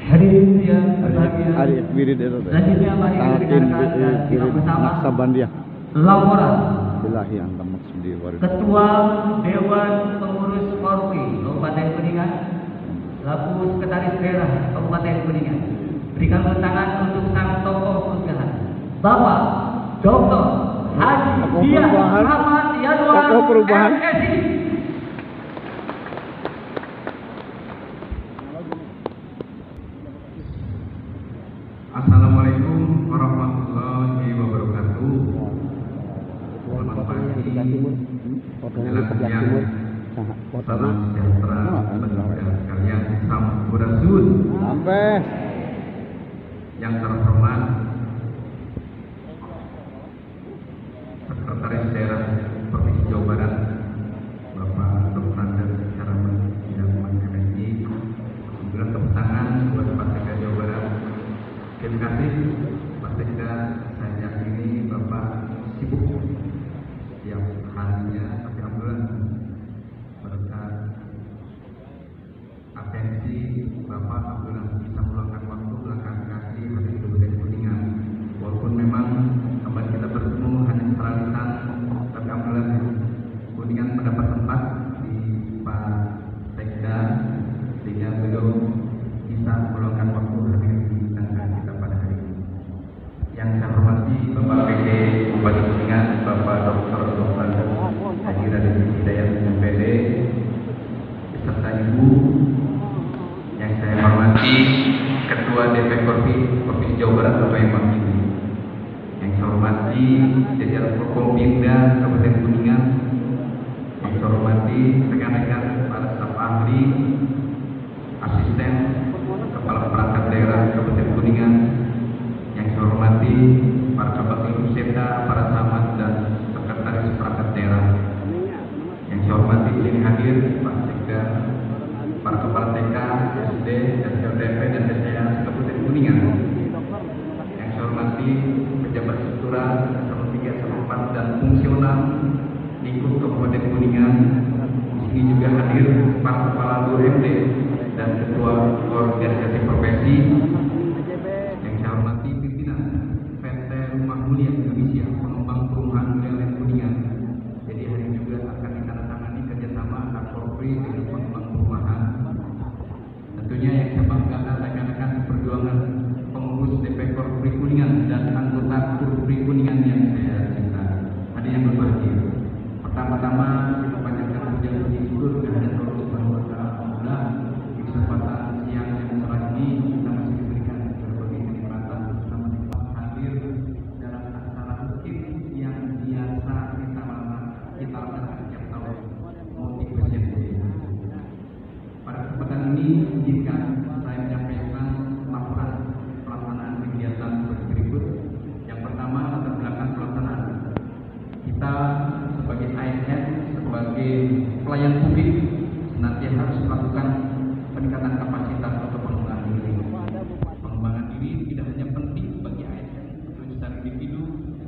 Hadirin yang berbahagia, selanjutnya mari kita dengarkan dan simak bersama laporan Ketua Dewan Pengurus Korpi Kabupaten Kuningan selaku Sekretaris Daerah Kabupaten Kuningan. Berikan tangan untuk sang tokoh perubahan, Bapak Dr. Haji Dian Ahmad Yanwar MSI. Assalamualaikum warahmatullahi wabarakatuh. Selamat pagi, menjelang siang, salam sejahtera bagi kita sekalian, sampurasun. Yang terhormat Sekretaris Daerah Provinsi Jawa Barat, Bapak Dr. Andes Syaraman Yanwar MSI, alhamdulillah tepuk tangan buat Pak Sekda Jawa Barat. Terima kasih Pak Sekda, saya yakini Bapak sibuk setiap harinya, tapi alhamdulillah berkat atensi Bapak alhamdulillah bisa meluangkan waktu belakang kaki hari di Kabupaten Kuningan. Walaupun memang kembali kita bertemu hanya secara lisan, tapi alhamdulillah Kuningan mendapat tempat di Pak Sekda sehingga beliau bisa meluangkan waktu hadir di tengah kita pada hari ini. Yang saya hormati Bapak PD Bupati Kuningan, Bapak Dr. Haji Raden Hidayat MPD, beserta Ibu. Yang saya hormati Ketua DP Korpi Provinsi Jawa Barat Bapak Yang Makini. Yang saya hormati jajaran Forkompimda Kabupaten Kuningan. Yang saya hormati rekan-rekan para staf ahli, asisten Kepala Perangkat Daerah Kabupaten Kuningan. Yang saya hormati para Kabak Ilmu Sekda, para camat dan sekretaris perangkat daerah. Yang saya hormati sini hadir Pak Sekda, para kepala TK, SD, dan LDP dan SDA Kabupaten Kuningan. Yang saya hormati pejabat struktural, eselon 3, eselon 4 dan fungsional lingkup Kabupaten Kuningan. Di sini juga hadir para kepala BUMD dan ketua organisasi profesi. Yang saya hormati pimpinan PT Rumah Mulia Indonesia, pengembang perumahan Mulia Land Kuningan. Jadi hari ini juga akan ditandatangani kerjasama antar Korpri dengan pengembang perumahan. Tentunya yang saya banggakan rekan-rekan perjuangan pengurus DP Korpri Kuningan dan anggota Korpri Kuningan yang saya cinta. Hadir yang berbahagia. Pertama-tama kita panjatkan puji syukur kehadirat Allah Subhanahu wa taala. Alhamdulillah di kesempatan siang yang cerah ini kita masih diberikan berbagai kenikmatan, bersama hadir dalam acara rutin yang biasa kita lakukan setiap tahun, Motivation Day. Pada kesempatan ini izinkan saya menyampaikan laporan pelaksanaan kegiatan berikut. Yang pertama, latar belakang pelaksanaan. Kita sebagai ASN, sebagai pelayan publik, senantiasa harus melakukan peningkatan kapasitas atau pengembangan diri. Pengembangan diri tidak hanya penting bagi ASN secara individu,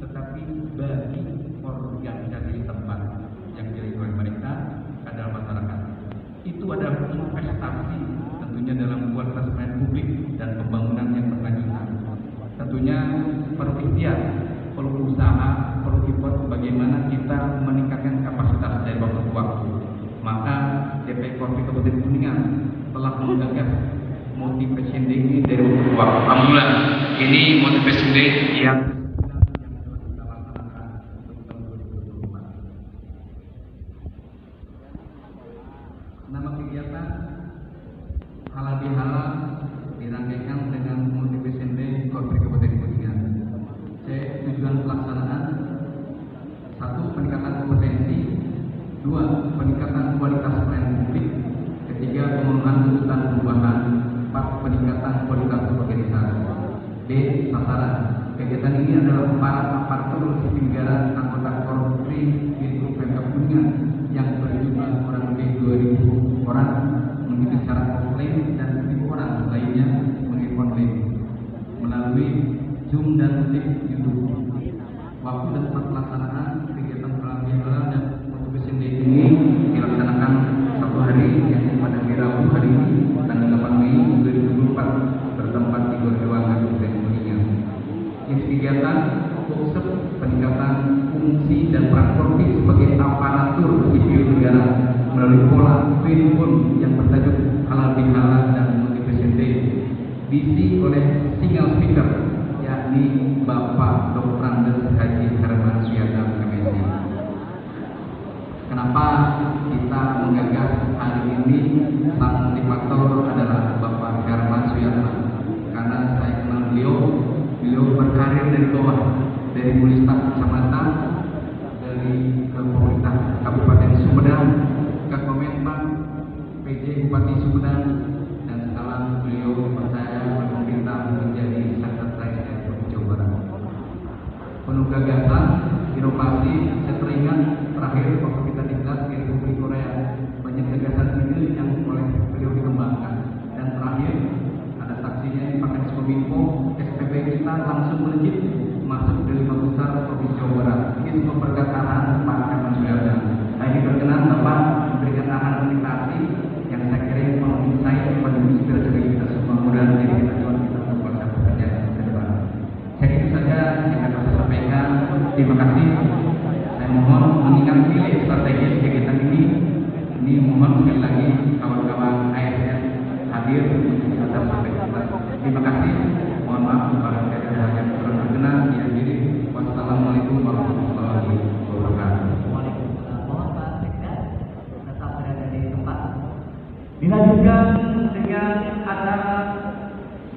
tetapi bagi organisasi tempat yang dilihat oleh mereka adalah masyarakat. Itu adalah investasi tentunya dalam kualitas pelayanan publik dan pembangunan yang berkelanjutan. Tentunya perlu ikhtiar, perlu usaha, perlu effort bagaimana kita meningkatkan kapasitas dari waktu ke waktu. Maka DP Korpi Kabupaten Kuningan telah menggagas Motivation Day ini dari waktu ke waktu. Alhamdulillah, ini Motivation Day yang kita laksanakan untuk tahun 2024. Nama kegiatan halal bihalal dirangkaikan dengan Motivation Day Korpi Kabupaten Kuningan. Tujuan pelaksanaan: 1. Peningkatan kompetensi, 2. Peningkatan kualitas pelayanan publik, 3. Pemenuhan tuntutan perubahan, 4. Peningkatan kualitas organisasi. B. Sasaran. Kegiatan ini adalah para aparatur sipil negara anggota Korpri Bintu Pemkab Kuningan yang berjumlah kurang lebih 2.000 orang mengikuti secara offline dan 1.000 orang lainnya mengikuti online melalui Zoom dan Live YouTube. Waktu dan tempat pelaksanaan kegiatan halal dan Motivation Day ini dilaksanakan satu hari, yaitu pada hari Rabu hari ini tanggal 8 Mei 2024 melalui pola Win Pun yang bertajuk Halal Bihalal dan Motivation Day diisi oleh single speaker yakni Bapak Dr. Andes Haji Herman Suyadam MSc. Kenapa kita menggagas hari ini? Sang motivator adalah Bapak Herman Suyadam, karena saya kenal beliau berkarir dari bawah, dari mulai staf kecamatan, dari pemerintah Kabupaten Sumedang, ke Kemenpan, PJ Bupati Sumedang, dan sekarang beliau dipercaya oleh pemerintah menjadi Sekretaris Provinsi Jawa Barat. Penuh gagasan, inovasi. Saya teringat terakhir waktu kita tingkat di Republik Korea, banyak gagasan ide yang oleh beliau dikembangkan. Dan terakhir ada saksinya di Pak Kominfo, SPB kita langsung melejit masuk ke 5 besar Provinsi Jawa Barat. Ini semua berkat arahan Pak Herman Suyadam. Nah, ini berkenan Bapak memberikan arahan komunikasi yang saya kira menginsight pada inspirasi bagi kita semua, mudah menjadi kita kita untuk bangsa bekerja ke depan. Saya itu saja yang dapat saya sampaikan. Terima kasih. Saya mohon mengingat nilai strategis kegiatan ini. Ini mohon sekali lagi kawan-kawan ASN hadir untuk kita sampai depan. Terima kasih. Mohon maaf kepada saya yang kurang berkenan yang diri. Wassalamualaikum warahmatullahi wabarakatuh. Dilanjutkan dengan acara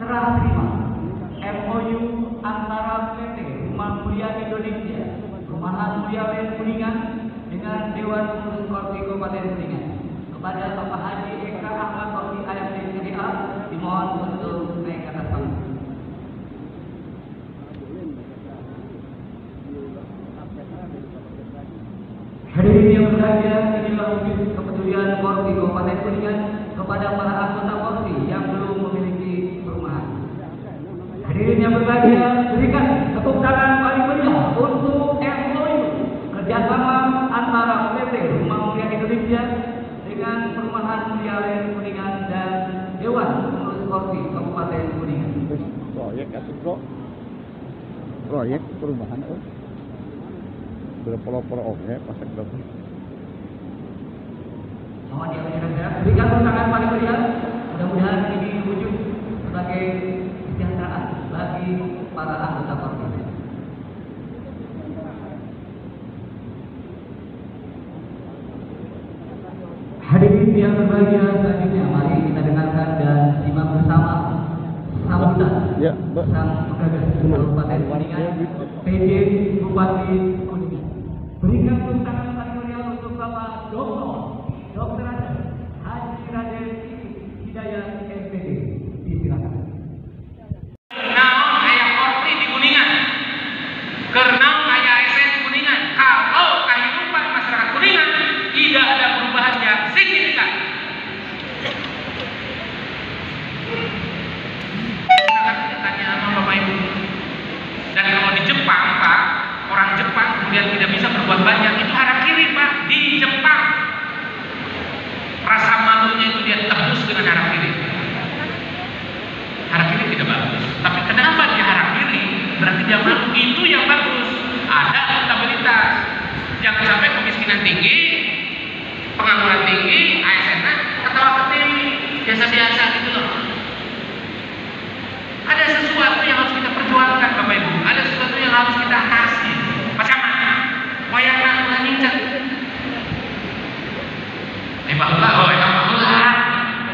serah terima MOU antara PT Rumah Mulia Indonesia, Perumahan Mulia Wilayah Kuningan dengan Dewan Pengurus Korpi Kabupaten Kuningan. Kepada Bapak Haji Eka Ahmad Bakti AMD CDA dimohon untuk naik ke atas panggung. Hadirin yang berbahagia, inilah wujud kepedulian Korpi Kabupaten Kuningan kepada para anggota Korpi yang belum memiliki perumahan. Hadirin yang berbahagia, berikan tepuk tangan paling meriah untuk MOU kerjasama antara PT Rumah Mulia Indonesia dengan Perumahan Mulia Wilayah Kuningan dan Dewan Pengurus Korpi Kabupaten Kuningan. Proyek atau bro? Proyek perumahan oh. Berapa oke pasak berapa? Mohon diambil berikan tepuk tangan paling meriah. Mudah-mudahan ini wujud sebagai kesejahteraan bagi para anggota Korpi. Hadirin yang berbahagia, selanjutnya mari kita dengarkan dan simak bersama sambutan sang penggagas Kabupaten Kuningan, PJ Bupati Kuningan. Berikan tepuk tangan paling meriah untuk Bapak Dr. Haji Raden Hidayat MPD. Disilakan. Naon aya Korpi di Kuningan, kenaon aya ASN di Kuningan. Kalau kehidupan masyarakat Kuningan tidak ada perubahan yang signifikan. Silakan tanya sama Bapak Ibu. Dan kalau di Jepang, Pak, orang Jepang kemudian tidak bisa berbuat banyak, itu harakiri, Pak. Di Jepang rasa malunya itu dia tebus dengan harakiri. Harakiri tidak bagus. Tapi kenapa dia harakiri? Berarti dia malu. Itu yang bagus. Ada akuntabilitas. Jangan sampai kemiskinan tinggi, pengangguran tinggi, ASN ketawa ketiwi, biasa-biasa gitu loh. Ada sesuatu yang harus kita perjuangkan, Bapak Ibu. Ada sesuatu yang harus kita atasi. Macam mana? Wayana ulah nyincet. Bahula,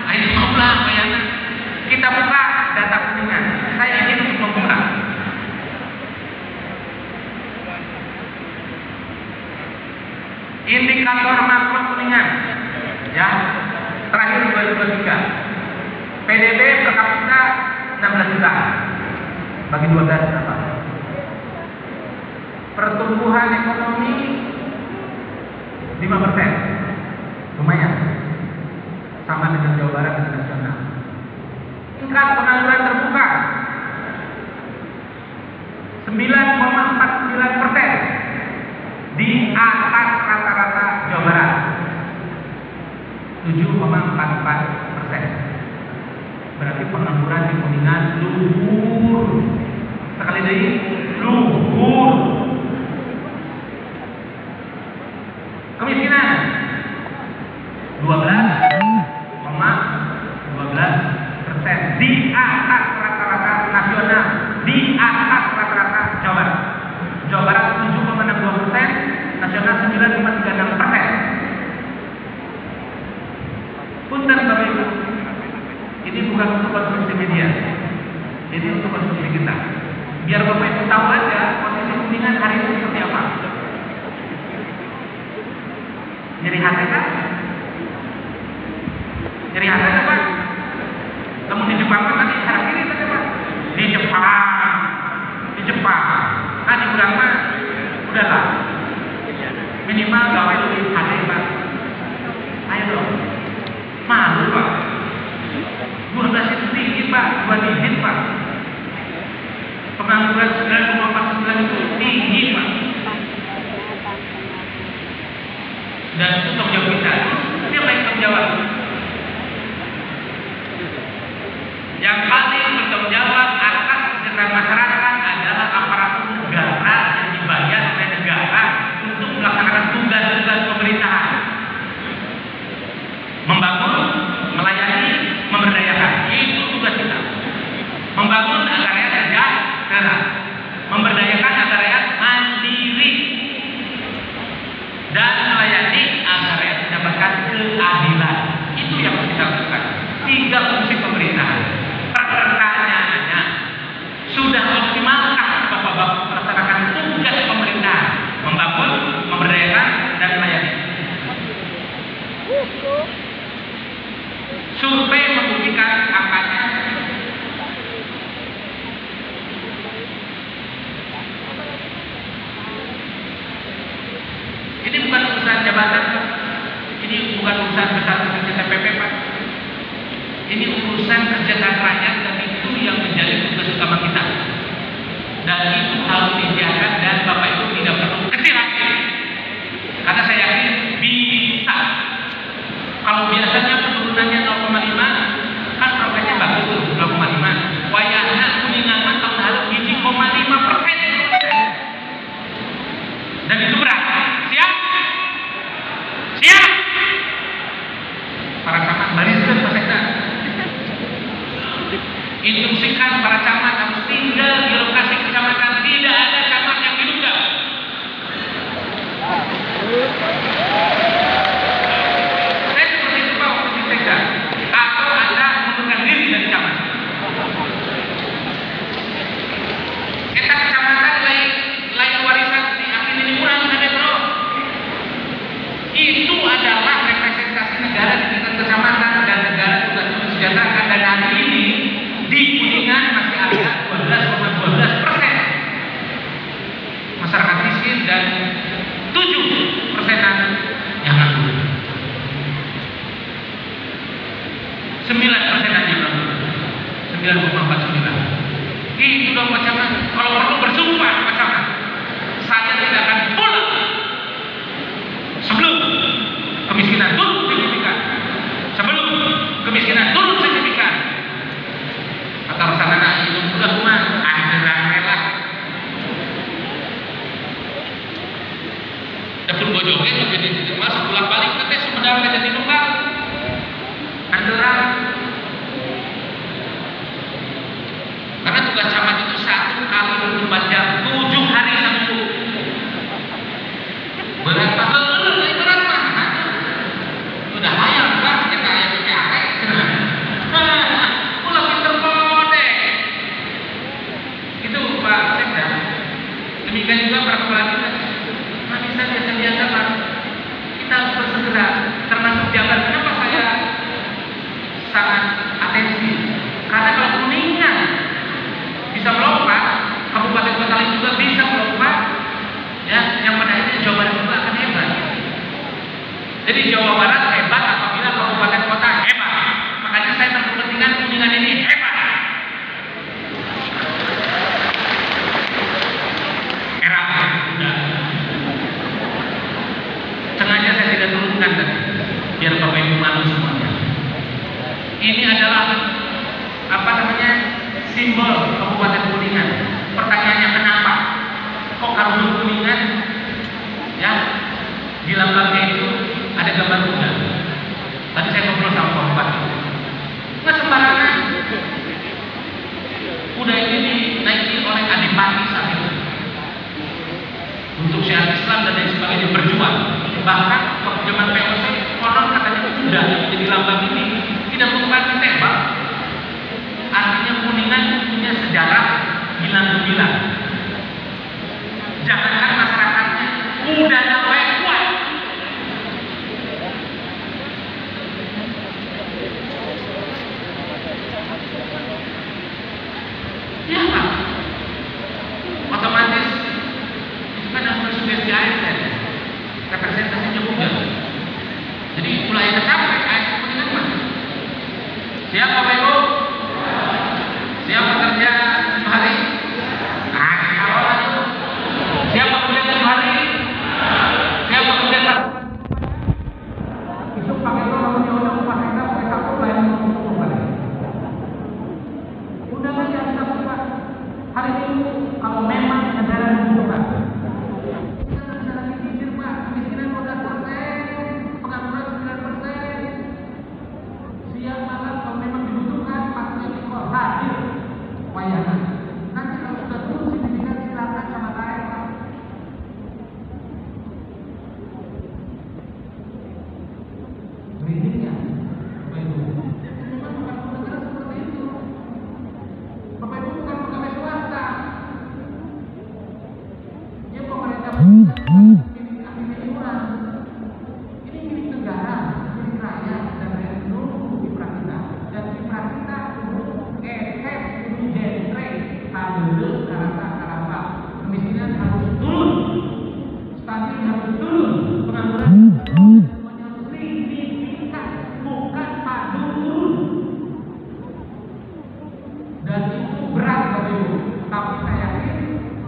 ini maulah wayana. Kita buka data Kuningan. Saya ingin untuk membuka. Indikator makro Kuningan, ya, terakhir 2023. PDB per kapita 16 juta bagi 12 berapa? Pertumbuhan ekonomi 5%. Lumayan, sama dengan Jawa Barat dan nasional. Tingkat pengangguran terbuka 9,49%, di atas rata-rata Jawa Barat 7,44%. Berarti pengangguran di Kuningan luhur. Sekali lagi, luhur. Kemiskinan di atas rata-rata nasional, di atas rata-rata Jawa Barat. Jawa Barat 7,62%, nasional 9,36%. Punten Bapak Ibu, ini bukan untuk konsumsi media, ini untuk konsumsi kita. Biar Bapak Ibu tahu aja posisi Kuningan hari ini seperti apa. Nyeri hati kan? Nyeri hati kan Pak? Kamu di Jepang kan tadi cara kiri tadi Pak? Di Jepang. Nah di Urang mah udahlah. Minimal gawe lebih hati Pak. Ayo dong. Malu Pak. 12 itu tinggi Pak, 2 digit Pak. Pengangguran 9,49 itu tinggi Pak. Dan itu tanggung jawab kita. Siapa yang tanggung jawab? Yang paling bertanggung jawab atas kesejahteraan masyarakat adalah aparatur negara yang dibayar oleh negara untuk melaksanakan tugas-tugas pemerintahan. Membangun, melayani, memberdayakan. Itu tugas kita. Membangun agar rakyat sejahtera, memberdayakan agar rakyat mandiri, dan melayani agar rakyat mendapatkan keadilan. Itu yang harus kita lakukan. 3 fungsi pemerintahan. Pertanyaannya, sudah optimalkah Bapak-bapak melaksanakan tugas pemerintahan? Membangun, memberdayakan, dan melayani. Survei membuktikan angkanya ini bukan urusan jabatan Pak. Ini bukan urusan besar kecil TPP Pak. Ini urusan kesejahteraan rakyat dan itu yang menjadi tugas utama kita. Dan itu harus dijaga dan Bapak Ibu tidak perlu kecil hati. Karena saya yakin bisa. Kalau biasanya penurunannya 0,5 kan progresnya bagus tuh 0,5. Wayahnya Kuningan tahun lalu 7,5%. Dan itu berat. Siap? Siap? Para camat barisan Pak Sekda. Instruksikan para camat harus tinggal di lokasi kecamatan, tidak ada camat yang diduga. Saya seperti itu Pak waktu di Sekda. Atau Anda mengundurkan diri dari camat. Kita kecamatan lain warisan di akhir ini kurang ada bro. Itu adalah representasi negara di tingkat kecamatan dan negara juga mensejahterakan dan hari ini di Kuningan masih ada 12,12% masyarakat miskin dan 7%-an yang nganggur. 9%-an yang nganggur. 9,49. Itu dong Pak Camat. Kalau perlu bersumpah Pak Camat, saya tidak akan pulang sebelum kemiskinan turun signifikan. Sebelum kemiskinan turun signifikan. Kata Rasulullah itu sudah cuma anggaran rela. Dapur bojongnya jadi masuk pulang balik nanti sebenarnya jadi numpang. Anggaran. Karena tugas camat itu 1 kali 24 jam, 7 hari seminggu. Berat banget, berat banget. Udah hayal Pak, ya kayak arek. Pulang pinter bodek. Itu Pak Sekda. Demikian juga para kepala dinas. Nah bisa biasa-biasa Pak. Kita harus bersegera. Termasuk jalan. Kenapa saya sangat atensi? Karena kalau Kuningan bisa melompat, kabupaten kota lain juga bisa melompat, ya, yang pada akhirnya Jawa Barat juga akan hebat. Jadi Jawa Barat hebat apabila kabupaten kota hebat. Makanya saya berkepentingan Kuningan ini hebat. Era udah. Sengaja saya tidak turunkan tadi, biar Bapak Ibu malu semuanya. Ini adalah apa namanya? Simbol Kabupaten Kuningan. Pertanyaannya kenapa? Kok karung Kuningan? Ya, di lambangnya itu ada gambar kuda. Tadi saya ngobrol sama Pak Bupati. Nggak sembarangan. bilang-bilang. Jangankan masyarakatnya, udah namanya kuat. Ya Pak, otomatis itu kan harus bersugesti ASN, representasinya bukan. Jadi itulah yang tercapai ASN Kuningan Mas. Siap Bapak Ibu? Siap bekerja 7 hari? Kalau itu siap bekerja 7 hari? Siap bekerja 1 itu pakai itu namanya udah upah kita pakai 1 pelayanan untuk kembali. Udah lagi ada 1 Pak. Hari Minggu kalau memang negara membutuhkan. Kita bisa lagi pikir Pak, kemiskinan 12%, pengangguran 9%. Siang malam kalau memang dibutuhkan, pakai ekor hadir. Wayangan. Nanti kalau sudah turun signifikan silakan sama saya Pak. Berikutnya, Bapak Ibu, memang bukan negara seperti itu. Bapak Ibu bukan pegawai swasta. Ya pemerintah milik orang. Ini milik negara, milik rakyat dan rakyat seluruh kiprah kita. Dan kiprah kita untuk efek genre harus karasa kemiskinan harus turun, stunting harus turun, pengangguran semuanya harus signifikan, bukan padu turun. Dan itu berat Bapak Ibu, tapi saya yakin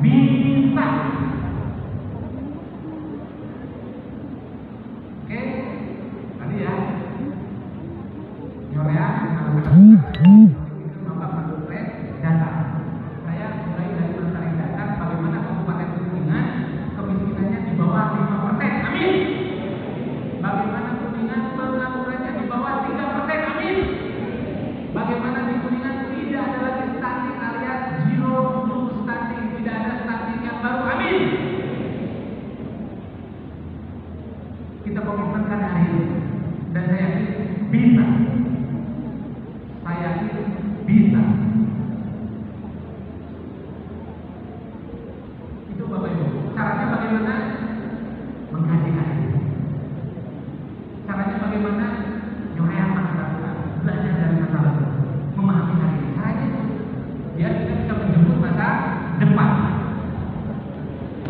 bisa. Oke, tadi ya, nyorean harus data. Saya mulai dari mencari data bagaimana Kabupaten Kuningan kemiskinannya di bawah 5%. Amin. Bagaimana Kuningan penganggurannya di bawah 3%. Amin. Bagaimana di Kuningan tidak ada lagi stunting alias zero stunting, tidak ada stunting yang baru. Amin. Kita komitmenkan hari ini dan saya yakin bisa. Saya yakin bisa. Itu Bapak Ibu. Caranya bagaimana? Mengkaji hari ini. Caranya bagaimana? Nyorean masyarakat, belajar dari masa lalu, memahami hari ini. Caranya itu biar kita bisa menjemput masa depan.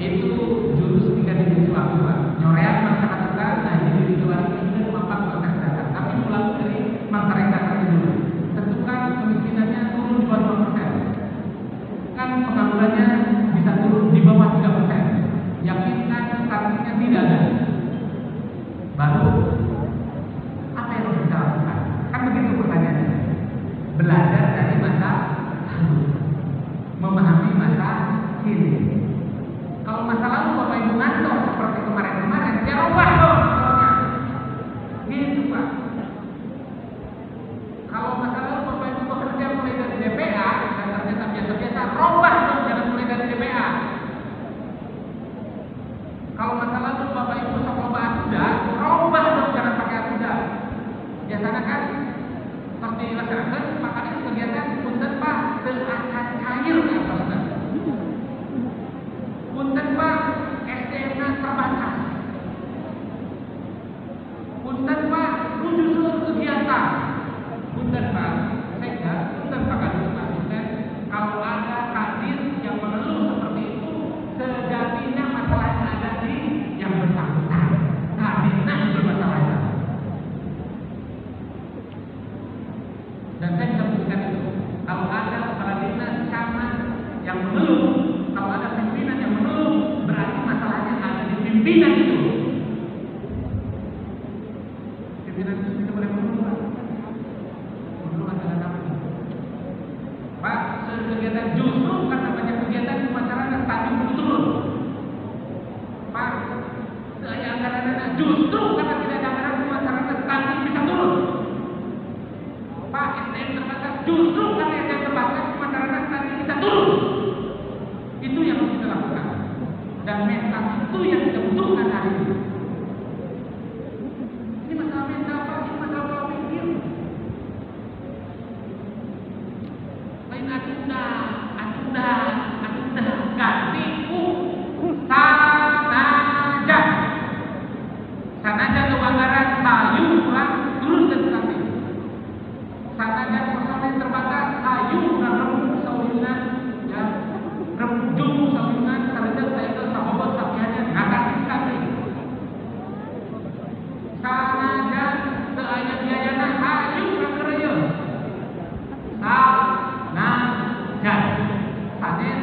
Itu jurus 3 dimensi waktu Pak. Nyorean masyarakat, nah jadi dijual ini mampak masyarakat. Tapi mulai dari masyarakat dulu. Tentukan kemiskinannya turun di bawah 5%. Kan penganggurannya bisa turun di bawah 3%. Yakinkan stuntingnya tidak ada. Baru apa yang harus kita lakukan? Kan begitu pertanyaannya. Belajar dari masa lalu, memahami masa kini. Kalau masa lalu Bapak Ibu ngantor seperti kemarin-kemarin, ya rubah dong caranya. Gitu Pak. Kalau masa lalu Bapak Ibu bekerja mulai dari DPA dan ternyata biasa-biasa, rubah dong, jangan mulai dari DPA. Kalau masa lalu Bapak Ibu sekolah atuda, rubah dong, jangan pakai atuda. Biasanya kan pasti dilaksanakan, makanya kegiatan punten Pak, akan cair ke atasnya. Punten Pak, SDM-nya terbatas. Punten Pak, tujuh seluruh kegiatan. Punten Pak, saya punten Pak Kadis Asisten, kalau ada kadis yang mengeluh seperti itu, sejatinya masalahnya ada di yang bersangkutan. Kadisnya yang bermasalah. Dan saya bisa buktikan itu. Kalau ada kepala dinas camat yang mengeluh, kalau ada pimpinan yang mengeluh, berarti masalahnya ada di pimpinan itu. Pimpinan itu tidak boleh mengeluh Pak. Mengeluh dengan apa? Pak, kegiatan justru kan namanya kegiatan di masyarakat tapi turun. Pak, saya anggaran justru karena tidak ada anggaran di masyarakat tapi bisa turun. Pak, SDM terbatas justru karena SDM terbatas di masyarakat tapi bisa turun. Itu yang harus kita lakukan. Dan mental itu yang kita butuhkan hari ini. Ini masalah mental Pak, ini masalah pola pikir. Lain atuda udah ganti Sanaja. Sanaja ke Anggaran Ayu pulang turun ke Tetapi. Sanaja personil terbatas Ayu pulang remuk sauyungan ya remuk sauyungan sarjana saya ke sahabat sapiannya akan sekali. Sanaja ke ayat biayana Ayu pulang kerja. Sanaja sanes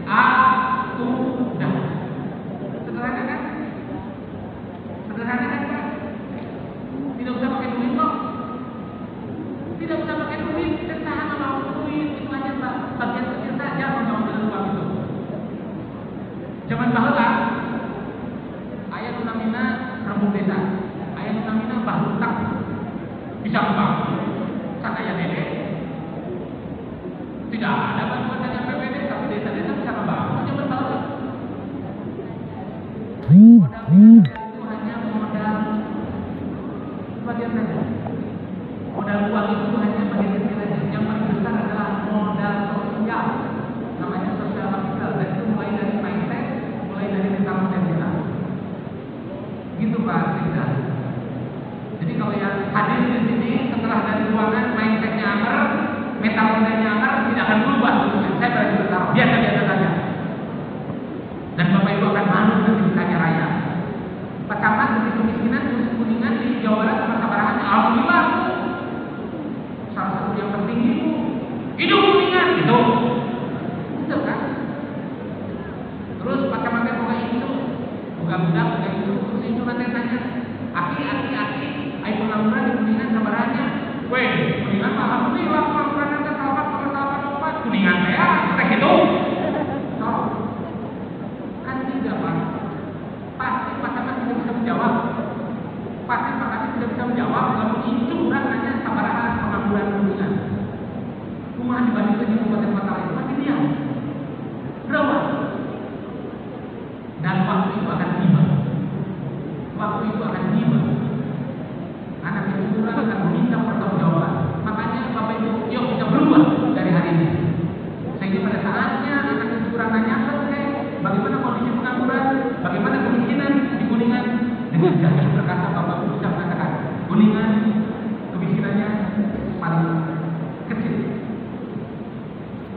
atudah. Sederhana kan? Sederhana kan Pak? Tidak usah pakai duit kok. Tidak usah pakai duit. Dan saham mau duit itu hanya bagian kecil saja mengambil uang itu. Zaman bahula ayat namina rembuk desa. Ayat namina bahutang. Bisa membangun. Sanaya dede. Tidak ada bantuan dari APBD tapi desa-desa bisa membangun zaman bahula. Modal finansial itu hanya modal bagian saja. Modal uang itu hanya bagian kecil saja. Yang paling besar adalah modal sosial. Namanya sosial kapital. Dan itu mulai dari mindset, mulai dari mental model kita. Gitu Pak Sekda. Jadi kalau yang hadir di sini setelah dari ruangan mindsetnya amer, mental modelnya amer, tidak akan berubah. Saya berani bertaruh. Biasa-biasa saja. Dan Bapak Ibu akan malu nanti ditanya raya. Pak Camat di kemiskinan Kuningan di Jawa Barat sama Sabarahan, alhamdulillah salah satu yang penting itu hidup Kuningan gitu. Itu kan. Terus Pak Camatnya buka itu, buka itu, terus itu nanti tanya, aki, ayo pengangguran di Kuningan Sabarahannya. Weh, Kuningan alhamdulillah pengangguran nanti sahabat, Kuningan saya, teh itu. Pasti Pak Camat tidak bisa menjawab. Pasti Pak Camat tidak bisa menjawab kalau itu orang nanya Sabarahan pengangguran Kuningan. Rumah dibandingkan di kabupaten kota lain pasti dia. Berapa? Dan waktu itu akan tiba. Anak itu orang akan meminta pertanggungjawaban. Makanya Bapak Ibu, yuk kita berubah dari hari ini. Sehingga pada saatnya anak itu orang nanya bagaimana kondisi pengangguran, bagaimana kemiskinan di Kuningan. Dengan gagah perkasa Bapak Ibu bisa mengatakan Kuningan kemiskinannya paling kecil,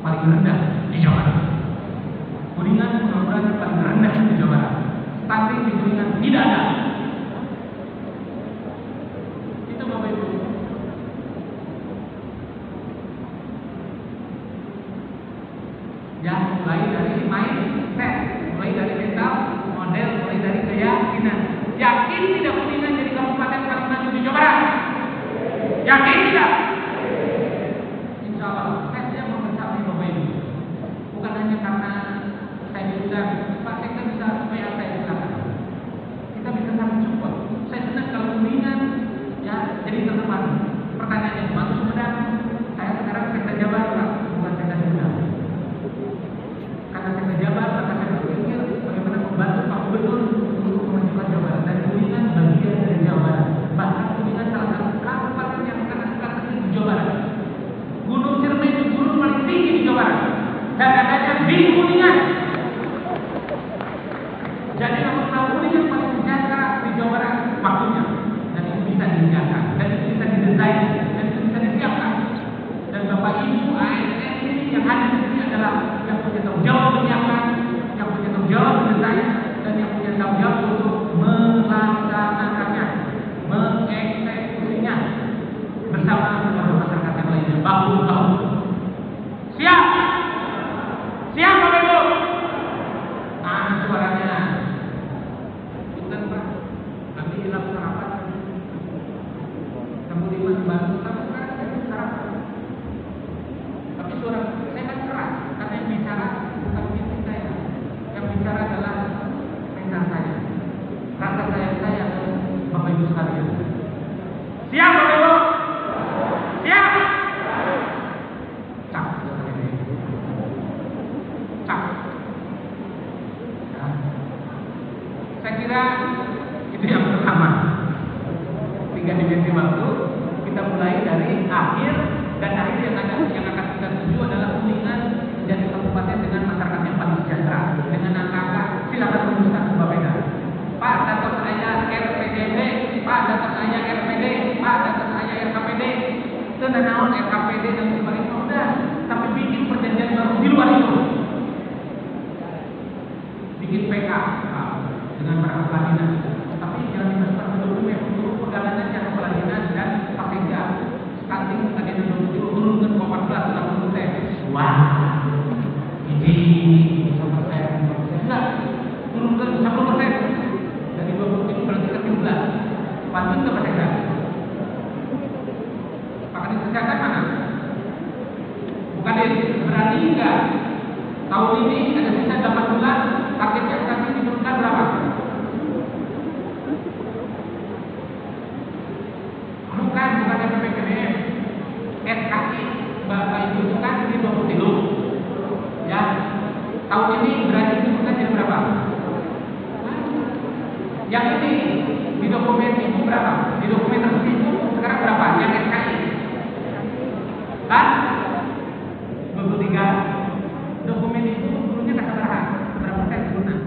paling rendah di Jawa Barat. Kuningan pengangguran paling rendah di Jawa Barat. Stunting di Kuningan tidak ada. Itu Bapak Ibu. Ya, mulai dari mindset, mulai dari mental model, mulai dari keyakinan. Yakin tidak Kuningan jadi kabupaten paling maju di Jawa Barat? Yakin tidak? Insya Allah, saya siap mencapai Bapak Ibu. Bukan hanya karena saya diundang, Pak Sekda bisa supaya saya silakan. Kita bisa saling support. Saya senang kalau Kuningan ya jadi terdepan. Pertanyaannya, Mas Sumedang, saya sekarang Sekda Jabar, bukan Sekda Sumedang. Karena saya pejabat, maka saya berpikir bagaimana membantu Pak Gubernur untuk memajukan Jawa Barat. Dan Kuningan bagian dari Jawa Barat. Bahkan Kuningan salah satu kabupaten yang sangat strategis di Jawa Barat. Gunung Ciremai itu gunung paling tinggi di Jawa Barat. Dan adanya di Kuningan. Jadi kalau tahu Kuningan paling sejahtera di Jawa Barat waktunya. Dan itu bisa dijaga, dan itu bisa didesain, dan itu bisa disiapkan. Dan Bapak Ibu ASN ini yang hadir di sini adalah yang punya tanggung jawab menyiapkan, yang punya tanggung jawab mendesain, dan yang punya tanggung jawab untuk melaksanakannya, mengeksekusinya bersama dengan masyarakat yang lainnya. Bahu-bahu. Siap? Siap Bapak Ibu? Suaranya. Bukan Pak. Nanti hilang sarapan. Kemudian bantu sampai sekarang saya sarapan. Tapi suara saya kan keras karena yang bicara bukan fisik saya, yang bicara adalah mental saya, rasa sayang saya ke Bapak Ibu sekalian. Siap Bapak Ibu? Siap? Cak. Ya. Saya kira itu yang pertama. 3 dimensi waktu kita mulai dari akhir, dan akhir yang akan kita tuju adalah Kuningan menjadi kabupaten RPD, Pak data saya RPD, Pak data saya RKPD, itu naon RKPD dan sebagainya udah, tapi bikin perjanjian baru di luar itu, bikin PK dengan para pelatihan, tapi jangan dimasukkan ke dokumen untuk perjalanan yang pelatihan dan pakai stunting tadi turun ke 14 60%. Wah, ini 1%, enggak turun ke 10%. Dari 20 berarti ke 17. Lanjut ke mereka. Pakai kesehatan mana? Bukan berarti enggak. Tahun ini ada sisa 8 bulan, targetnya nanti diturunkan berapa? Bukan PPKM. SKI Bapak Ibu itu kan di 20 ya. Tahun ini berarti diturunkan jadi berapa? Yang ini di dokumen itu berapa? Di dokumen resmi sekarang berapa? Yang SKI kan 23. Dokumen itu turunnya tak berapa? Berapa persen turunan?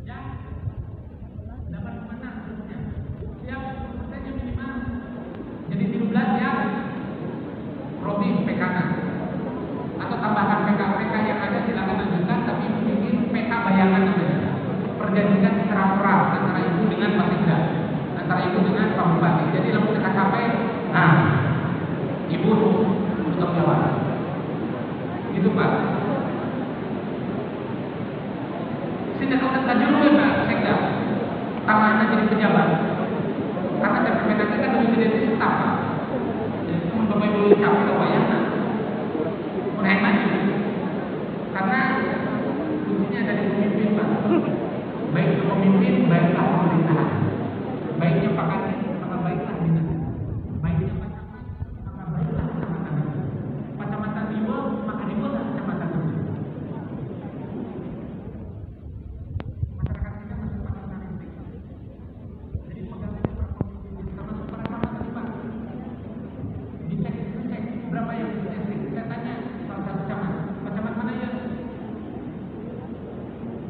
Ya 8,6 turunnya. Yang persennya minimal. Jadi 17 yang roti PKK atau tambahan PK yang ada silakan lanjutkan, tapi bikin PK bayangan namanya. Perjanjian secara moral antara ibu dengan Pasikda, antara ibu dengan Pak Bupati. Jadi lalu kita sampai, nah, ibu untuk jawab. Itu Pak. Sini kalau kita dulu ya Pak Sekda, tangannya jadi pejabat. Karena TPP nanti kan lebih gede di staf Pak. Jadi teman Bapak Ibu capek atau bayangan, mulai maju. Karena kuncinya ada di pemimpin Pak. Baik pemimpin, baiklah pemerintahan. Baiknya Pak Kadin, maka baiklah dinas. Baiknya Pak Camat, maka baiklah kecamatan. Kecamatan Diwo, maka dibuatlah kecamatan itu. Masyarakat kita masih pakai statistik. Jadi pegawai per pemimpin kita masuk para kecamatan Pak. Dicek berapa yang statistik. Saya tanya salah satu camat, Pak Camat mana ya?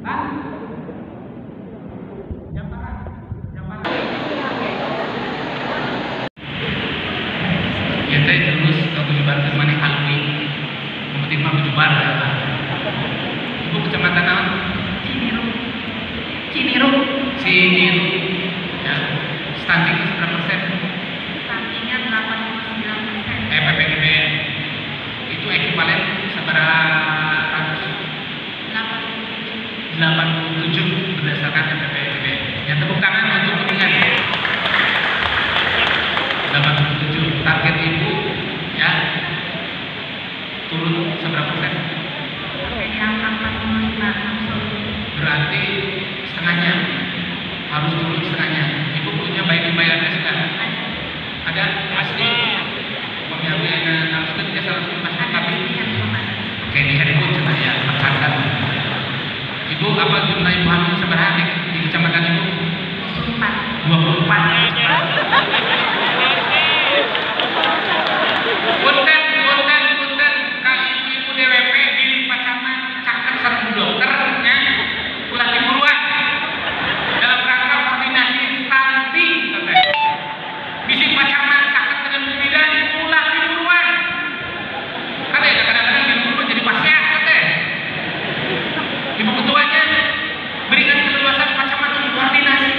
Kan? Ya saya terus ke Bujubar ke mana Kalui, kemudian mau Bujubar. Ibu kecamatan apa? Ciniru. Ya, stuntingnya berapa persen? Stuntingnya 89%. PPKB itu ekivalen seberapa ratus? 87 berdasarkan PPKB. Yang tepuk tangan untuk Kuningan. 87. Target ibu ya turun seberapa persen? Di angka 45 Berarti setengahnya harus turun setengahnya. Ibu punya baik dibayarnya sekarang. Ada asli pemiliknya langsung tidak salah masuk tapi oke di handphone coba ya perhatikan. Ibu apa jumlah ibu hamil seberapa di kecamatan ibu? 24. Punten Kak ibu DWP di Pacaman caket sareng dokternya ulah diburuan dalam rangka koordinasi stunting katanya. Bisi Pacaman caket dengan bidan ulah diburuan. Katanya kadang-kadang diburuan jadi pasien katanya. Ibu ketuanya berikan keleluasan Pacaman untuk koordinasi.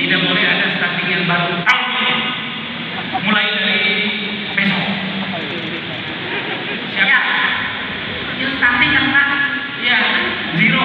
Tidak boleh ada stunting yang baru tahun ini, mulai dari besok. Siap? Ya. New stunting kan Pak? Ya, zero.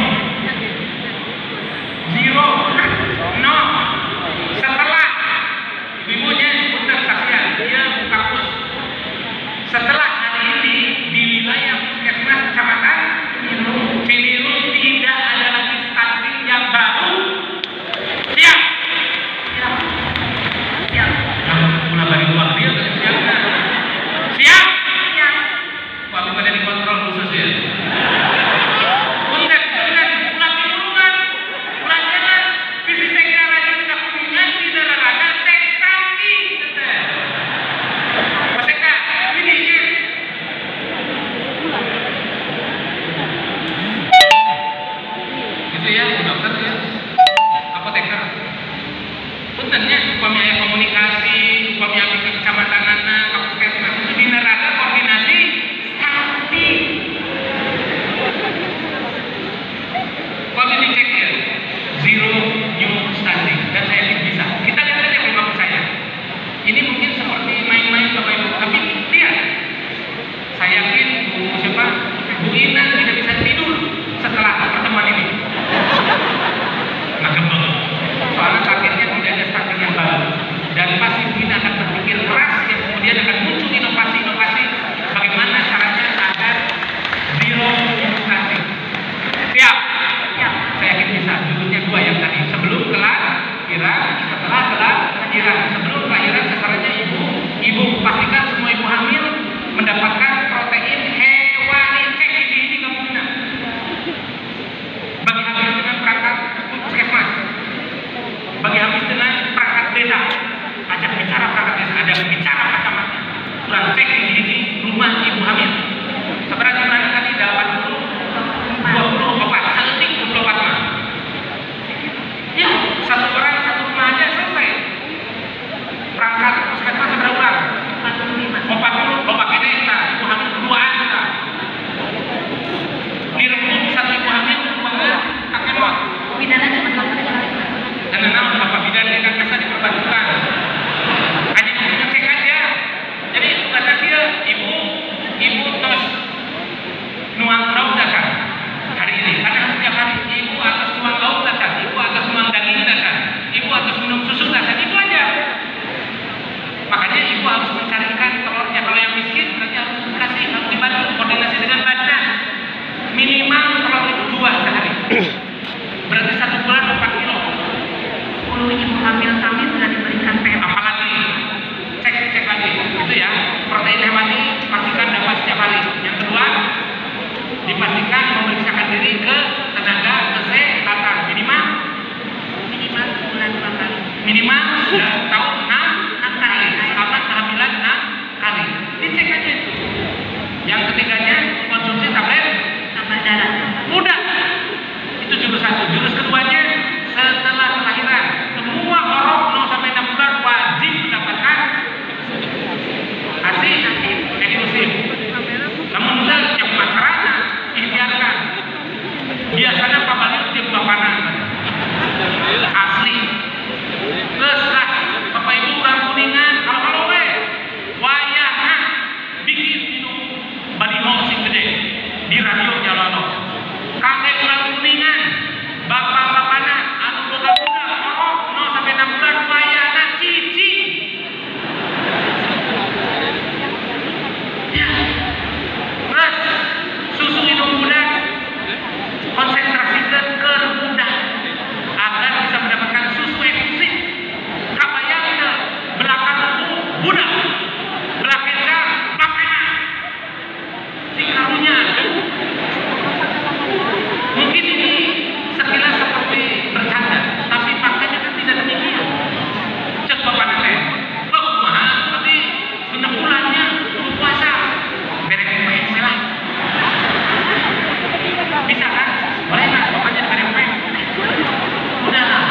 puntennya upami aya komunikasi, upami abdi ke kecamatan anak, ke puskesmas itu dina rada koordinasi stunting. Kalau dicek ya, zero new stunting dan saya bisa. Kita lihat aja perilaku saya. Ini mungkin seperti main-main Bapak Ibu, tapi lihat. Saya yakin Bu Ina bisa tidur setelah pertemuan ini. Nggak gembel. Soalnya targetnya tidak ada stunting yang baru. Dan pasti Bu Ina akan berpikir keras yang kemudian akan muncul inovasi-inovasi bagaimana caranya agar zero new stunting. Siap? Siap. Saya yakin bisa. Duduknya 2 yang tadi. Sebelum kelahiran, setelah kelahiran. Sebelum kelahiran sasarannya ibu pastikan semua ibu hamil mendapatkan protein hewani. Cek ini kemungkinan. Bagi habis dengan perangkat puskesmas, bagi habis dengan perangkat desa, ajak bicara perangkat desa, ada bicara kacamata. Kurang cek ini rumah ibu hamil. Seberapa jumlahnya tadi 20 obat, seletik 24 mah. Ya, 1 orang 1 rumah aja selesai. Perangkat puskesmas seberapa orang? 40 obat ini kita, ibu hamil 2-an kita. Dirembuk 1 ibu hamil 2-an, kakek doang. Pidana cuma 8 kali. Dan nama bapak bidan kan bisa diperbantukan. Hanya ngecek aja. Jadi kata dia ibu tos nuang lauk dasar hari ini. Karena setiap hari ibu atas nuang lauk dasar, ibu atas nuang daging dasar, ibu atas minum susu dasar, itu aja. Makanya ibu harus mencarikan telurnya. Kalau yang miskin berarti harus dibantu koordinasi dengan Badnas. Minimal telur itu 2 sehari. Berarti 1 bulan 4 kilo. 10 ibu hamil kami sudah diberikan PMP. Apalagi cek lagi itu ya, protein hewani pastikan dapat setiap hari. Yang kedua, dipastikan memeriksakan diri ke tenaga kesehatan minimal sebulan 2 kali. minimal sudah tahun 6 kali, selama kehamilan 6 kali. Dicek aja itu. Yang ketiganya konsumsi tablet Darah. mudah. Itu jurus 1. Jurus keduanya setelah kelahiran semua orang 0 sampai 6 bulan wajib mendapatkan ASI eksklusif. Namun enggak yang pacaran ikhtiarkan. Biasanya Pak Balik tim bapana asli. Terus lah Bapak Ibu orang Kuningan kalau wayahna bikin minum baliho sing gede di radio Jalano. Kakek orang Kuningan bapak-bapana anu boga budak orang 0 sampai 6 bulan wayahna cicing. Ya. Terus susu minum budak konsentrasikan ke budak agar bisa mendapatkan susu eksklusif. Kabayangna belakang budak, belakangnya bapana, si karunya. Mungkin ini sekilas seperti bercanda, tapi faktanya kan tidak demikian. Cek bapana teh, kumaha tapi 6 bulannya puasa, berek lah. Bisa kan? Boleh nggak bapaknya diberi peng? Udahlah,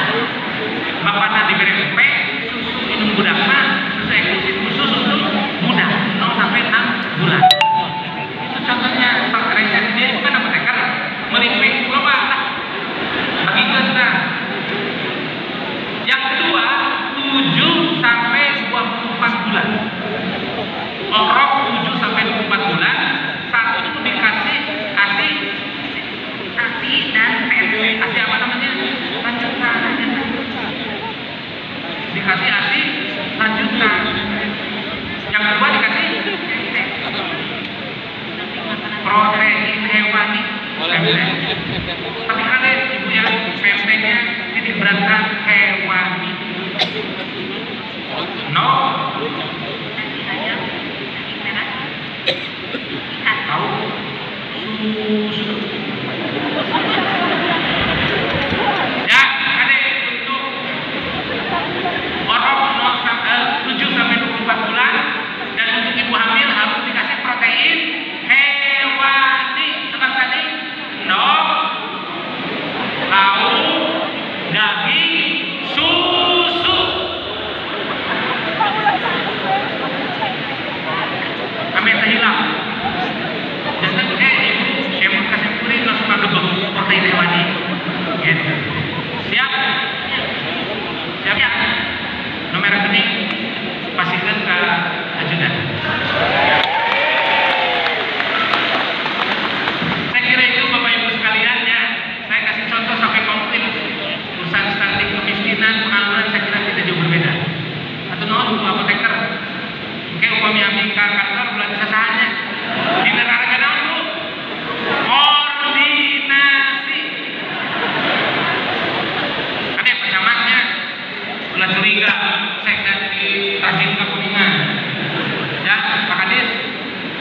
bapaknya diberi peng, susu minum budak mah, susu eksklusif khusus untuk budak 0 sampai 6 bulan. Itu contohnya riset dia bukan apa tekan meripik global lah. Bagikan lah. Yang kedua 7 sampai 24 bulan. Orang 7 sampai 24 bulan satu itu dikasih ASI dan PMP. ASI apa namanya? Lanjutan. Dikasih ASI lanjutan. Yang kedua dikasih protein hewani. Tapi kalian ibu ya PMP-nya titik beratkan hewani. No. Jangan curiga, sekda di Rajin Kuningan. Ya, Pak Kadis,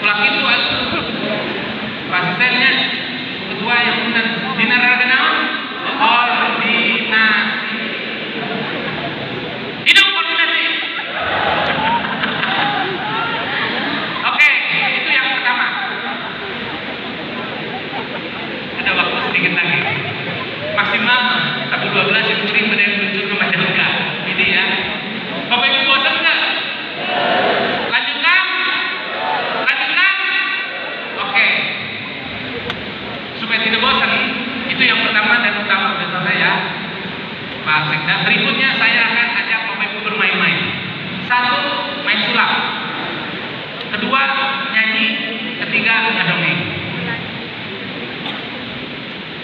ulah itu aku. Pak asistennya, ketua yang benar dinar harga naon? Koordinasi. Hidup koordinasi. Oke, itu yang pertama. Ada waktu sedikit lagi. Maksimal 1:12 yang kirim pada yang muncul ke Majalengka. Ini ya. Bapak Ibu bosan nggak? Lanjutkan. Lanjutkan. Oke. Supaya tidak bosan, itu yang pertama dan utama sudah selesai ya, Pak Sekda. Berikutnya saya akan ajak Bapak Ibu bermain-main. Satu, main sulap. Kedua, nyanyi. Ketiga, ngadongeng.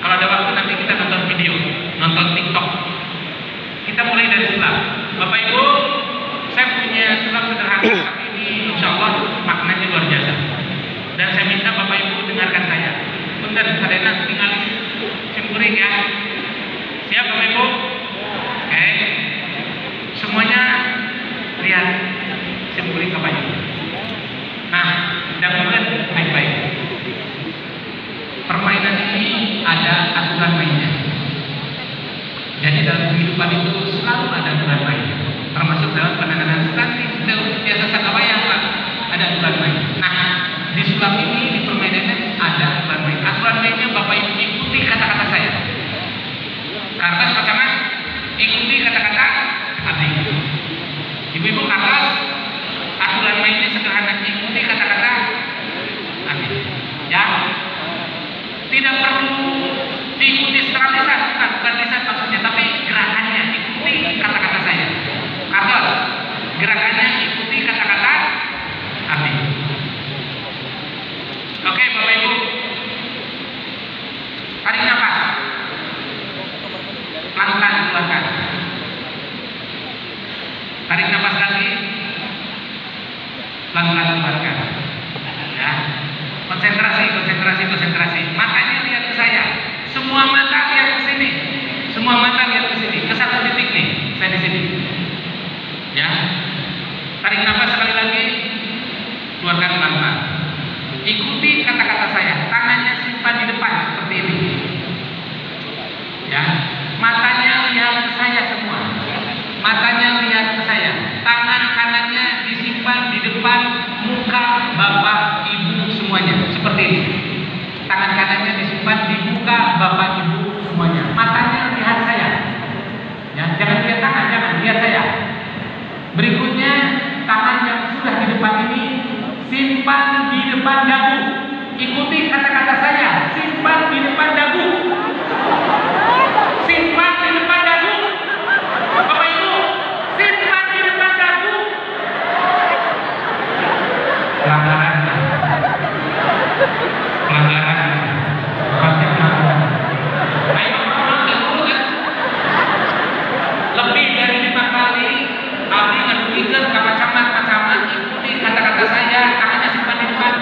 Kalau ada waktu nanti kita nonton video, nonton TikTok. Kita mulai dari sulap. Bapak Ibu, saya punya sulap sederhana, tapi ini insya Allah maknanya luar biasa. Dan saya minta Bapak Ibu dengarkan saya. Bentar, Sadena tinggal simpuring ya. Siap Bapak Ibu? Oke. Semuanya lihat simpuring Bapak Ibu. Nah, dengarkan baik-baik. Permainan ini ada aturan mainnya. Jadi dalam kehidupan itu selalu ada aturan main. Termasuk dalam penanganan stunting, biasa sakawayang Pak, ada aturan main. Nah, di sulap ini, di permainannya ada aturan main. Aturan mainnya Bapak Ibu ikuti kata-kata saya. Kartas pacaman, ikuti kata-kata abdi. Ibu-ibu kartas, aturan mainnya sederhana, ikuti kata-kata abdi. Ya. Tidak perlu diikuti secara lisan, bukan lisan maksudnya, tapi gerakannya ikuti kata-kata saya. Kartos, gerakannya ikuti kata-kata abdi. Oke Bapak Ibu, tarik nafas, pelan-pelan keluarkan. Tarik nafas lagi, pelan-pelan keluarkan. Ya, konsentrasi. Matanya lihat ke saya, semua mata lihat ke sini, semua mata lihat ke sini, ke satu titik nih, saya di sini. Ya, tarik nafas sekali lagi, keluarkan pelan-pelan. Ikuti kata-kata saya, tangannya simpan di depan seperti ini. Ya, matanya lihat ke saya semua. Matanya lihat ke saya. Tangan kanannya disimpan di depan muka Bapak Ibu semuanya, seperti ini. Tangan kanannya disimpan di muka Bapak Ibu semuanya. Matanya lihat saya. Ya, jangan lihat tangan, jangan lihat saya. Berikutnya, tangan yang sudah di depan ini simpan di depan dagu. Ikuti kata-kata saya. Simpan di depan dagu. Simpan di depan dagu. Bapak Ibu, simpan di depan dagu. Pelanggaran. Ayo, dulu kan. Lebih dari 5 kali abdi ngadukikeun ka pacamat, ikuti kata-kata saya. Tangannya simpan di depan.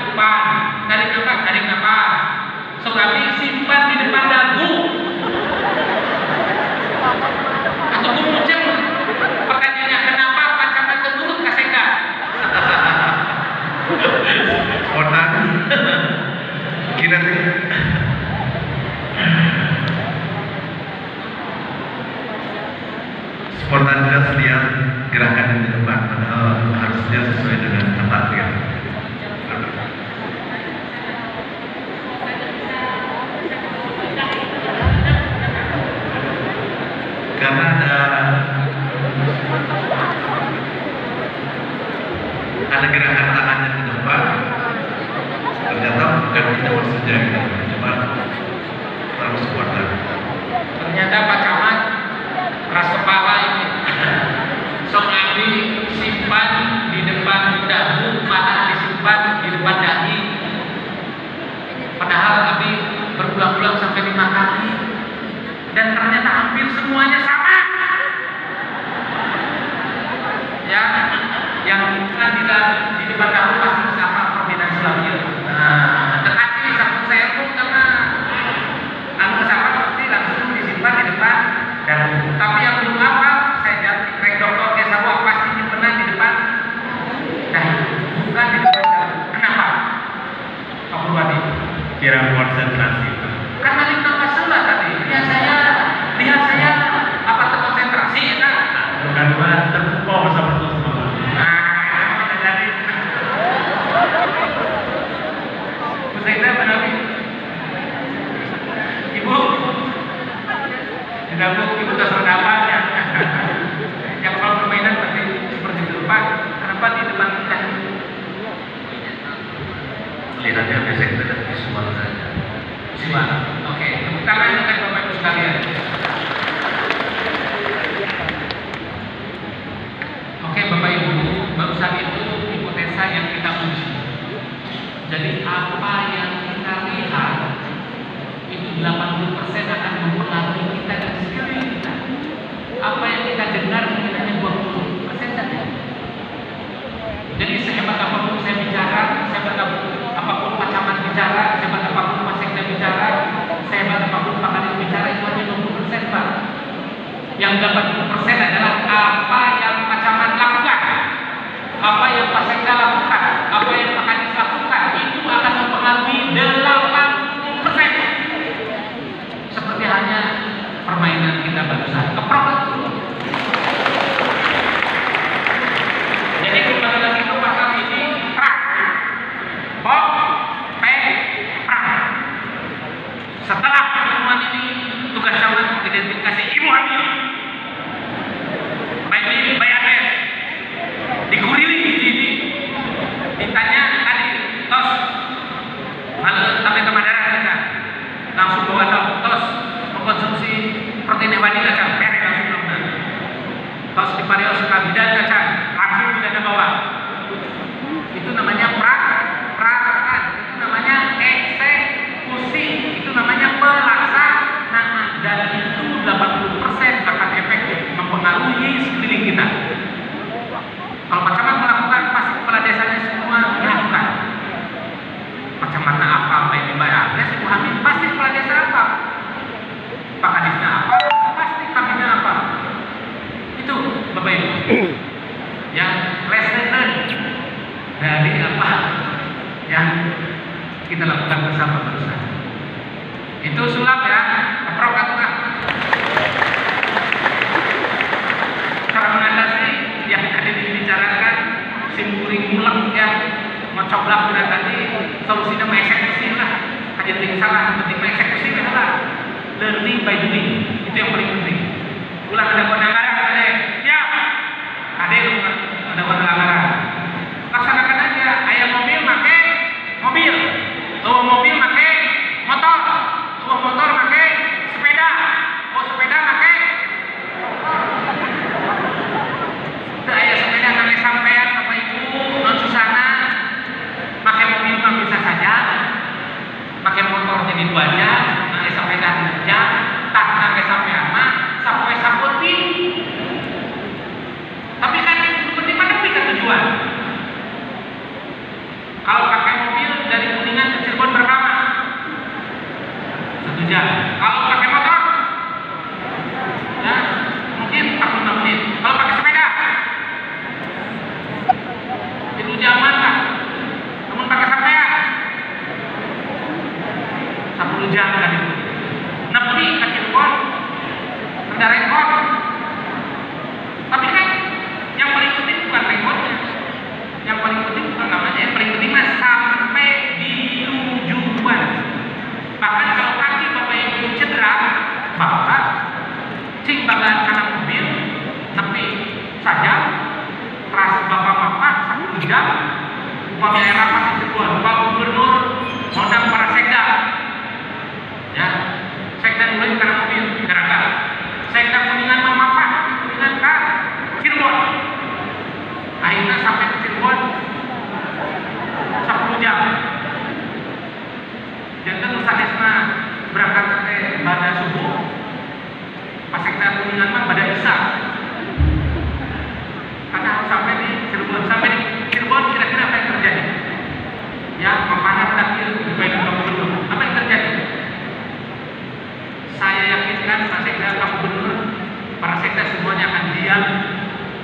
Tarik nafas. Sok abdi simpan di depan dagu. Atau kumpulkan pertanyaannya, kenapa pacamat turun ka sekda? Spontan. Kita spontanitas lihat gerakan yang di depan, padahal harusnya sesuai dengan tempat ya. Karena ada gerakan tangannya di depan, ternyata bukan itu maksudnya, cuma terlalu spontan. Ternyata Pak Camat keras kepala ini. Sok abdi simpan di depan dagu, malah disimpan di depan dahi. Padahal abdi berulang-ulang sampai 5 kali. Dan ternyata hampir semuanya sama. Ya, yang di depan aktivitas perdagangan. Yang kalau permainan pasti seperti itu Pak. Kenapa di depan kita? Lihatnya besek dan visual saja. Visual. Oke, tepuk tangan untuk Bapak Ibu sekalian. Oke Bapak Ibu, barusan itu hipotesa yang kita uji. Jadi apa yang kita lihat itu 80% akan mempengaruhi kita dan sekeliling kita. Apa yang kita dengar mungkin hanya 20% saja. Jadi sehebat apapun saya bicara, sehebat apapun Pak Camat bicara, sehebat apapun Pak Sekda bicara, sehebat apapun Pak Kadis bicara, itu hanya 20% Pak. Yang 80% adalah apa yang Pak Camat lakukan, apa yang Pak Sekda lakukan, apa yang Pak Kadis lakukan, itu akan mempengaruhi 80%. Seperti hanya permainan kita barusan keprok. Jadi kembali lagi ke pasal ini, prak, pok, pe, prak. Setelah pertemuan ini, tugas Camat mengidentifikasi ibu hamil, baik adres, digurili ini, ditanya tadi, tos, lalu sampai ke Madara aja, langsung bawa tos mengkonsumsi protein hewani aja, perek langsung benar. Tos di Mario suka bidan aja, langsung kita bawa. Itu namanya prakan, itu namanya eksekusi, itu namanya pelaksanaan, dan itu 80% akan efektif mempengaruhi sekeliling kita. Kalau Pak Camat melakukan, pasti kepala desanya semua melakukan. Pak Camatnya apa yang dibayar? Ibu hamil pasti kepala desa apa? Pak Kadisnya apa? Pasti kaminya apa? Itu Bapak Ibu. Yang lesson dari apa yang kita lakukan bersama barusan. Itu sulap ya, keprok aturan. Cara mengatasi yang tadi dibicarakan, simpuring mulek ya, ngocoblak benar tadi, solusinya mengeksekusi lah. Aja ting salah, penting mengeksekusi adalah learning by doing. Itu yang paling penting. Ulang ada kondangan, ada siap. Ada ada kondangan. Laksanakan aja. Ayam mobil pakai mobil, mobil pakai motor, motor pakai sepeda, sepeda pakai. Ayah sepeda nanti sampean Bapak Ibu non susana, pakai mobil mah bisa saja, pakai motor jadi 2 jam, nanti sepeda 2 jam, tak nanti sampean mah sampai saputi. Tapi kan penting mana kita tujuan. Kalau pakai mobil dari Kuningan ke Cirebon berapa lama? 1 jam. Kalau pakai motor, ya mungkin 45 menit. Kalau pakai sepeda, 1 jaman lah. Namun pakai sampean 10 jam kan itu. Nepi ke Cirebon, ada rekor. Tapi kan yang paling penting bukan rekornya. Yang paling penting bukan namanya, yang paling penting mah sampai di tujuan. Bahkan kalau kaki Bapak Ibu cedera, Bapak cing bagian kanan mobil, tapi saja keras Bapak 1 jam, upamanya rapat di Cirebon, Pak Gubernur modal para sekda, ya, sekda mulai kanan mobil, gara-gara sekda Kuningan memapak, Kuningan ke Cirebon. Akhirnya sampai ke Cirebon 10 jam. Jantan sanesna berangkat ke pada subuh, pas sekda Kuningan mah pada isya. Karena harus sampai di Cirebon. Sampai di Cirebon kira-kira apa yang terjadi? Ya, memanah takdir di baik gubernur. Apa yang terjadi? Saya yakinkan Pak Sekda, Pak Gubernur, para sekda semuanya akan diam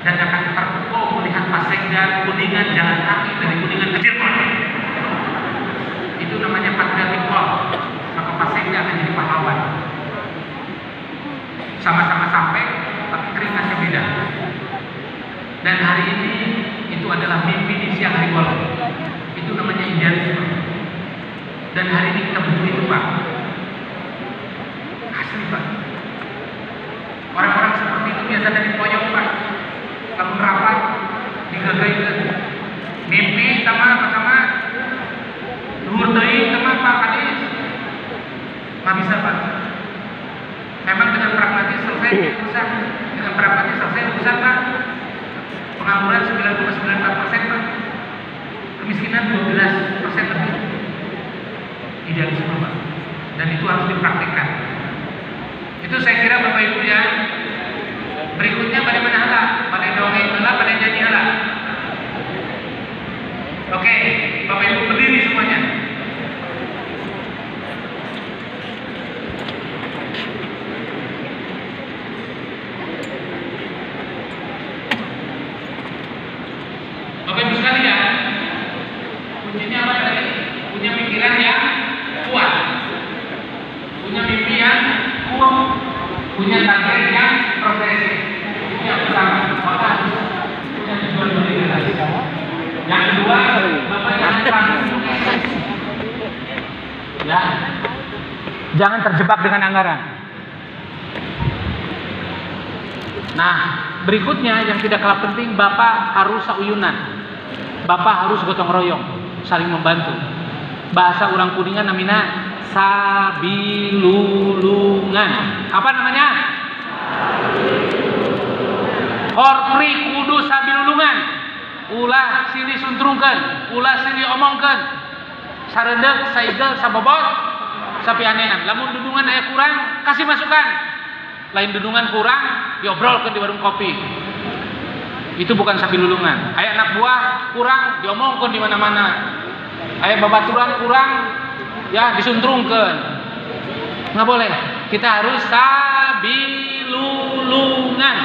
dan akan terpukau melihat Pak Sekda Kuningan jalan kaki dari Kuningan ke Cirebon. Itu namanya patriotic call. Maka Pak Sekda akan jadi pahlawan. Sama-sama sampai, tapi keringatnya beda. Dan hari ini itu adalah mimpi di siang hari bolong. Itu namanya idealisme. Dan hari ini kita butuh itu Pak. Asli Pak. biasanya di poyong Pak. Lamun rapat digagaikeun. Mimpi sama luhur deui sama Pak Kadis. Nggak bisa Pak. Memang dengan pragmatis selesai urusan. Dengan pragmatis selesai urusan Pak. Pengangguran 9,94% Pak. Kemiskinan 12% lebih. Idealisme Pak. Dan itu harus dipraktikkan. Itu saya kira Bapak Ibu ya. Berikutnya bagaimana halal? Pada dongeng halal, pada nyanyi halal. Oke, Bapak Ibu berdiri semuanya. Bapak Ibu sekalian, kuncinya apa tadi? Punya pikiran yang kuat, punya mimpi yang kuat, punya target yang progresif. Itu yang pertama, maka harus punya tujuan beribadah. Yang kedua, Bapak ya, jangan terjebak dengan anggaran. Nah, berikutnya yang tidak kalah penting, Bapak harus sauyunan. Bapak harus gotong royong, saling membantu. Bahasa orang Kuningan namanya sabilulungan. Apa namanya? Korpri kudu sabilulungan. Ulah silih suntrungkeun, ulah silih omongkeun. Sareudeg, saigel, sabobot, sapianean. Lamun dudungan aya kurang, kasih masukan. Lain dudungan kurang, diobrolkeun di warung kopi. Itu bukan sabilulungan. Aya anak buah kurang, diomongkeun di mana-mana. Aya babaturan kurang, ya disuntrungkeun. Nggak boleh. Kita harus sabilulungan.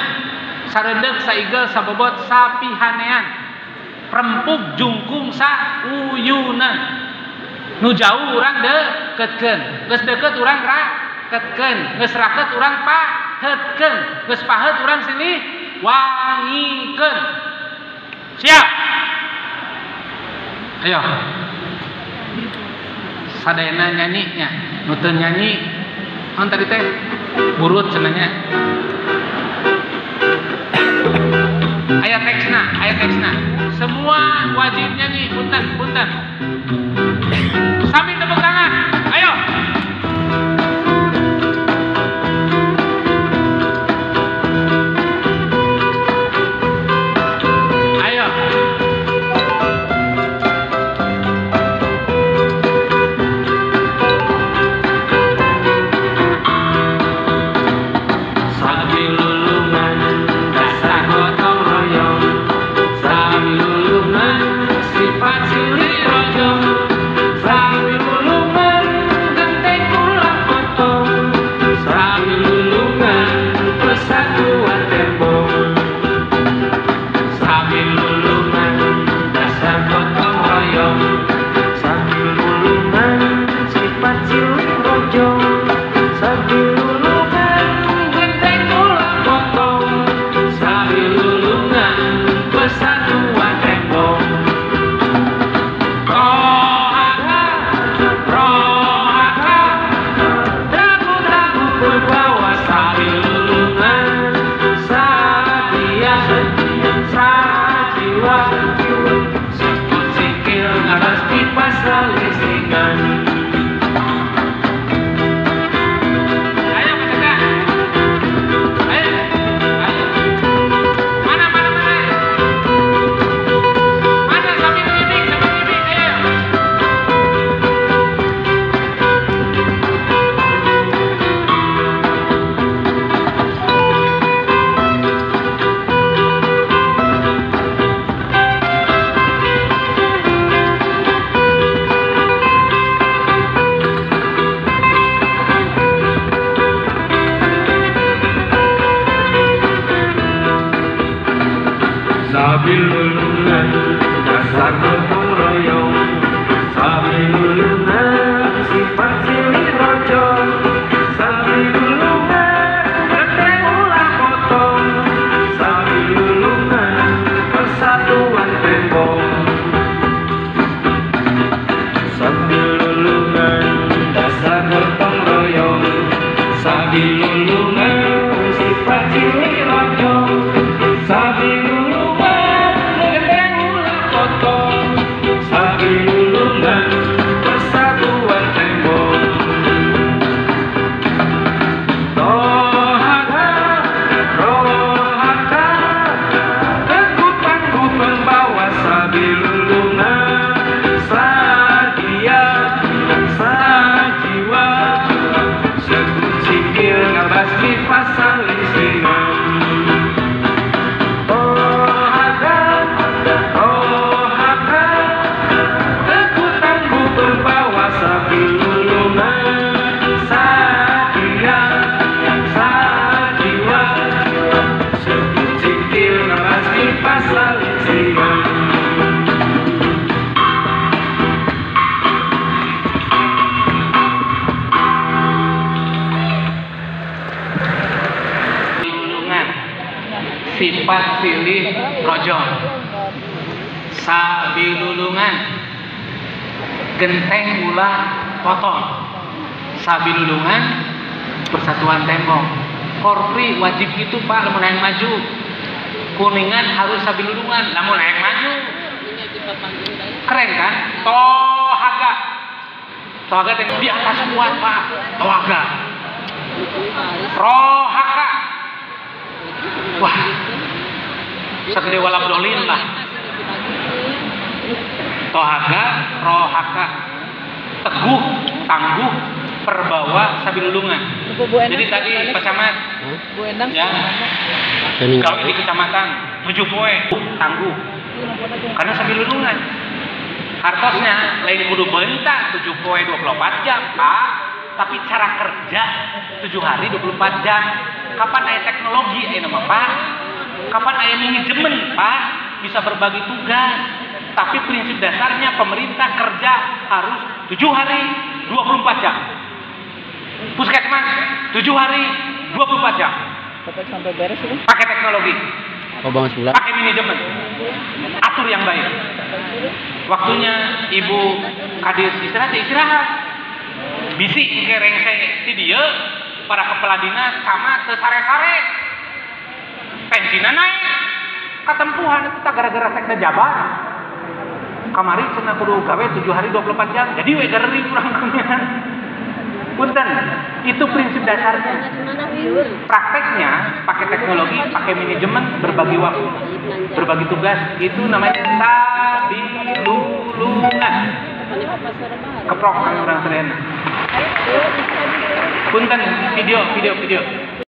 Sareudeg, saigel, sabobot, sapihanean. Rempuk jungkung sauyunan. Nu jauh urang deketkeun. Geus deket urang raketkeun. Geus raket urang pahetkeun. Geus pahet urang silih wangikeun. Siap. Ayo. Sadayana nyanyinya, nu teu nyanyi naon tadi teh? Burut cenanya. Aya teksna. Semua wajib nyanyi, punten. Sambil tepuk tangan. Ayo. Sabilulungan dasar gotong royong, sabilulungan sifat silih rojo, sabilulungan genteng ulah potong, sabilulungan persatuan tembok, sabilulungan dasar gotong royong, sabilulungan sifat silih rojo. sifat silih rojo, sabilulungan, genteng ulah potong, sabilulungan, persatuan tembok. Korpri wajib itu Pak, lamun yang maju. Kuningan harus sabilulungan, lamun yang maju. Keren kan? Tohaga. Tohaga di atas kuat Pak. Tohaga. Rohaka. Wah. Segede walap dolin lah. Tohaga, rohaka. Teguh, tangguh, perbawa sabilulungan. Jadi tadi Pak Camat, ya, kalau di kecamatan 7 poe tangguh, karena sabilulungan. Hartosnya lain kudu bentak 7 poe 24 jam Pak, tapi cara kerja 7 hari 24 jam. Kapan ada teknologi nama Pak? Kapan ada manajemen Pak? Bisa berbagi tugas. Tapi prinsip dasarnya pemerintah kerja harus 7 hari 24 jam. Puskesmas 7 hari 24 jam. Sampai beres ini. Pakai teknologi. Oh, bangun sebulan. Pakai manajemen. Atur yang baik. Waktunya Ibu Kadis istirahat. Bisi ke rengse ti dieu para kepala dinas camat teu sare-sare. Pensina naik. Katempuhan itu tak gara-gara sekda jabat. Kamari cenah kudu gawe 7 hari 24 jam. Jadi we gareri urang keunyan. Punten, itu prinsip dasarnya. Prakteknya pakai teknologi, pakai manajemen, berbagi waktu, berbagi tugas, itu namanya sabilulungan. Keprok kang urang seren. Punten, video.